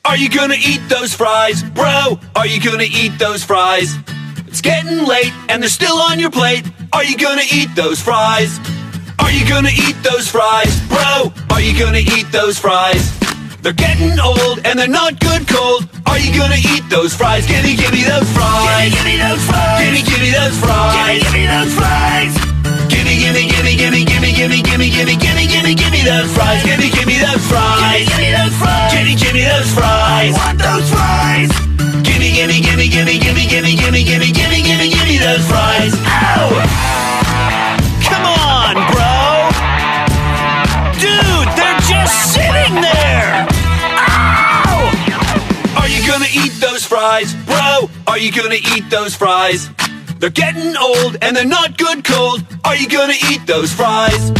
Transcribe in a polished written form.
Are you gonna eat those fries? Bro, are you gonna eat those fries? It's getting late and they're still on your plate. Are you gonna eat those fries? Are you gonna eat those fries? Bro, are you gonna eat those fries? They're getting old and they're not good cold. Are you gonna eat those fries? Gimme, gimme those fries. Gimme those fries. Gimme, gimme those fries. Gimme those fries. Gimme, gimme, gimme, gimme, gimme, gimme, gimme, gimme, gimme, gimme, gimme those fries. Gimme, gimme those fries. Gimme those fries. Gimme, gimme those fries. I want those fries. Gimme, gimme, gimme, gimme, gimme, gimme, gimme, gimme, gimme, gimme, gimme those fries. Ow! Come on, bro! Dude, they're just sitting there! Ow! Are you gonna eat those fries? Bro, are you gonna eat those fries? They're getting old and they're not good cold. Are you gonna eat those fries?